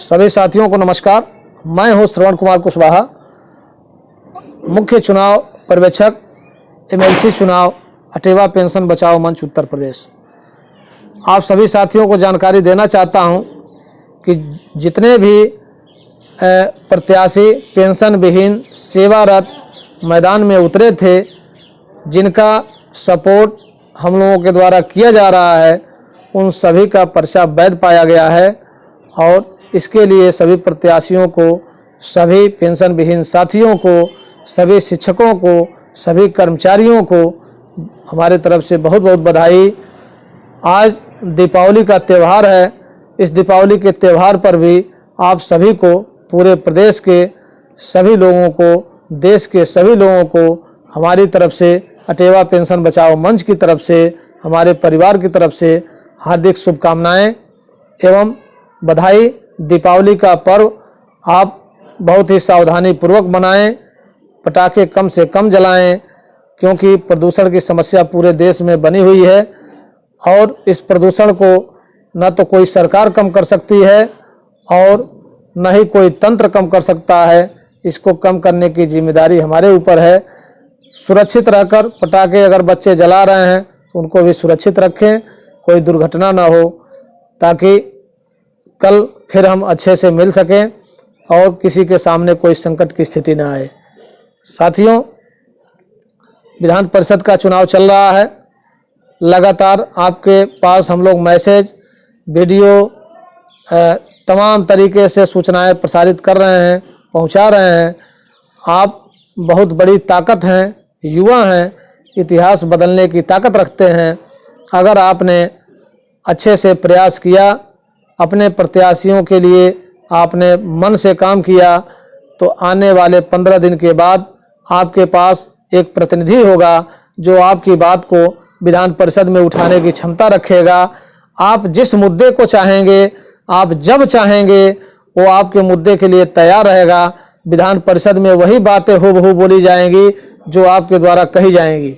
सभी साथियों को नमस्कार। मैं हूं श्रवण कुमार कुशवाहा, मुख्य चुनाव पर्यवेक्षक एमएलसी चुनाव अटेवा पेंशन बचाओ मंच उत्तर प्रदेश। आप सभी साथियों को जानकारी देना चाहता हूं कि जितने भी प्रत्याशी पेंशन विहीन सेवारत मैदान में उतरे थे, जिनका सपोर्ट हम लोगों के द्वारा किया जा रहा है, उन सभी का पर्चा वैध पाया गया है और इसके लिए सभी प्रत्याशियों को, सभी पेंशन विहीन साथियों को, सभी शिक्षकों को, सभी कर्मचारियों को हमारे तरफ से बहुत बहुत बधाई। आज दीपावली का त्यौहार है। इस दीपावली के त्यौहार पर भी आप सभी को, पूरे प्रदेश के सभी लोगों को, देश के सभी लोगों को हमारी तरफ से, अटेवा पेंशन बचाओ मंच की तरफ से, हमारे परिवार की तरफ से हार्दिक शुभकामनाएं एवं बधाई। दीपावली का पर्व आप बहुत ही सावधानी पूर्वक मनाएं, पटाखे कम से कम जलाएं, क्योंकि प्रदूषण की समस्या पूरे देश में बनी हुई है और इस प्रदूषण को न तो कोई सरकार कम कर सकती है और न ही कोई तंत्र कम कर सकता है। इसको कम करने की जिम्मेदारी हमारे ऊपर है। सुरक्षित रहकर पटाखे अगर बच्चे जला रहे हैं तो उनको भी सुरक्षित रखें, कोई दुर्घटना ना हो, ताकि कल फिर हम अच्छे से मिल सकें और किसी के सामने कोई संकट की स्थिति ना आए। साथियों, विधान परिषद का चुनाव चल रहा है। लगातार आपके पास हम लोग मैसेज, वीडियो, तमाम तरीके से सूचनाएं प्रसारित कर रहे हैं, पहुंचा रहे हैं। आप बहुत बड़ी ताकत हैं, युवा हैं, इतिहास बदलने की ताकत रखते हैं। अगर आपने अच्छे से प्रयास किया, अपने प्रत्याशियों के लिए आपने मन से काम किया, तो आने वाले 15 दिन के बाद आपके पास एक प्रतिनिधि होगा जो आपकी बात को विधान परिषद में उठाने की क्षमता रखेगा। आप जिस मुद्दे को चाहेंगे, आप जब चाहेंगे, वो आपके मुद्दे के लिए तैयार रहेगा। विधान परिषद में वही बातें हूबहू बोली जाएंगी जो आपके द्वारा कही जाएंगी।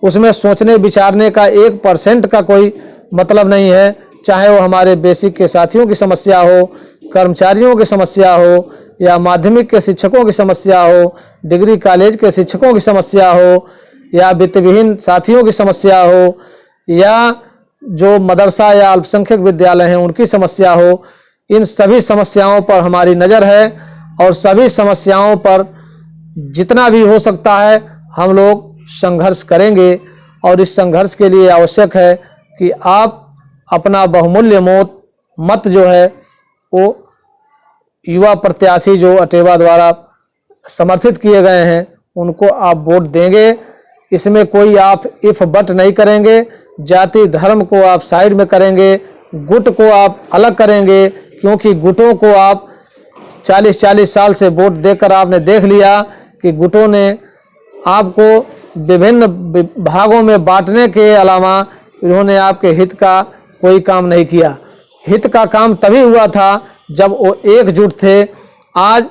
उसमें सोचने विचारने का 1% का कोई मतलब नहीं है। चाहे वो हमारे बेसिक के साथियों की समस्या हो, कर्मचारियों की समस्या हो, या माध्यमिक के शिक्षकों की समस्या हो, डिग्री कॉलेज के शिक्षकों की समस्या हो, या वित्तविहीन साथियों की समस्या हो, या जो मदरसा या अल्पसंख्यक विद्यालय हैं उनकी समस्या हो। इन सभी समस्याओं पर हमारी नज़र है और सभी समस्याओं पर जितना भी हो सकता है हम लोग संघर्ष करेंगे। और इस संघर्ष के लिए आवश्यक है कि आप अपना बहुमूल्य मत जो है वो युवा प्रत्याशी जो अटेवा द्वारा समर्थित किए गए हैं उनको आप वोट देंगे। इसमें कोई आप इफ बट नहीं करेंगे। जाति धर्म को आप साइड में करेंगे, गुट को आप अलग करेंगे, क्योंकि गुटों को आप 40-40 साल से वोट देकर आपने देख लिया कि गुटों ने आपको विभिन्न भागों में बांटने के अलावा इन्होंने आपके हित का कोई काम नहीं किया। हित का काम तभी हुआ था जब वो एकजुट थे। आज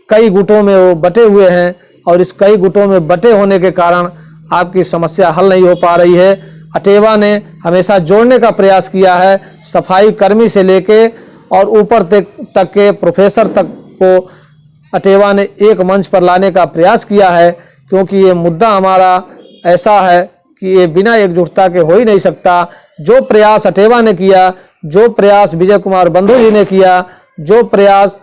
कई गुटों में वो बटे हुए हैं और इस कई गुटों में बटे होने के कारण आपकी समस्या हल नहीं हो पा रही है। अटेवा ने हमेशा जोड़ने का प्रयास किया है। सफाई कर्मी से लेके और ऊपर तक के प्रोफेसर तक को अटेवा ने एक मंच पर लाने का प्रयास किया है, क्योंकि ये मुद्दा हमारा ऐसा है कि ये बिना एकजुटता के हो ही नहीं सकता। जो प्रयास अटेवा ने किया, जो प्रयास विजय कुमार बंधु जी ने किया, जो प्रयास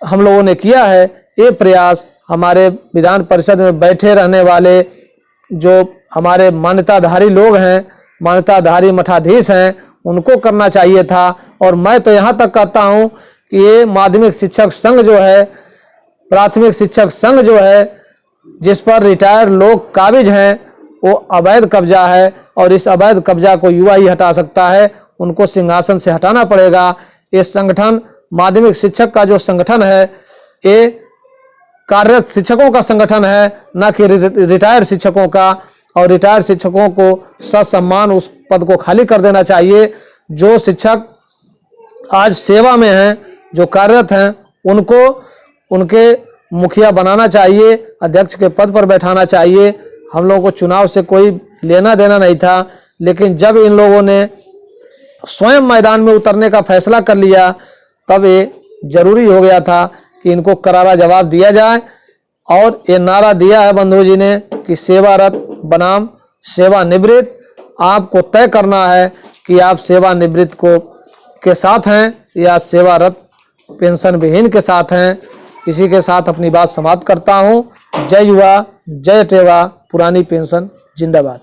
हम लोगों ने किया है, ये प्रयास हमारे विधान परिषद में बैठे रहने वाले जो हमारे मान्यताधारी लोग हैं, मान्यताधारी मठाधीश हैं, उनको करना चाहिए था। और मैं तो यहाँ तक कहता हूँ कि ये माध्यमिक शिक्षक संघ जो है, प्राथमिक शिक्षक संघ जो है, जिस पर रिटायर्ड लोग काबिज हैं, वो अवैध कब्जा है और इस अवैध कब्जा को युवा ही हटा सकता है। उनको सिंहासन से हटाना पड़ेगा। ये संगठन माध्यमिक शिक्षक का जो संगठन है, ये कार्यरत शिक्षकों का संगठन है, न कि रिटायर्ड शिक्षकों का। और रिटायर्ड शिक्षकों को ससम्मान उस पद को खाली कर देना चाहिए। जो शिक्षक आज सेवा में हैं, जो कार्यरत हैं, उनको उनके मुखिया बनाना चाहिए, अध्यक्ष के पद पर बैठाना चाहिए। हम लोगों को चुनाव से कोई लेना देना नहीं था, लेकिन जब इन लोगों ने स्वयं मैदान में उतरने का फैसला कर लिया, तब ये जरूरी हो गया था कि इनको करारा जवाब दिया जाए। और ये नारा दिया है बंधु जी ने कि सेवारत बनाम सेवानिवृत्त। आपको तय करना है कि आप सेवानिवृत्त के साथ हैं या सेवारत पेंशन विहीन के साथ हैं। इसी के साथ अपनी बात समाप्त करता हूं। जय युवा, जय टेवा, पुरानी पेंशन जिंदाबाद।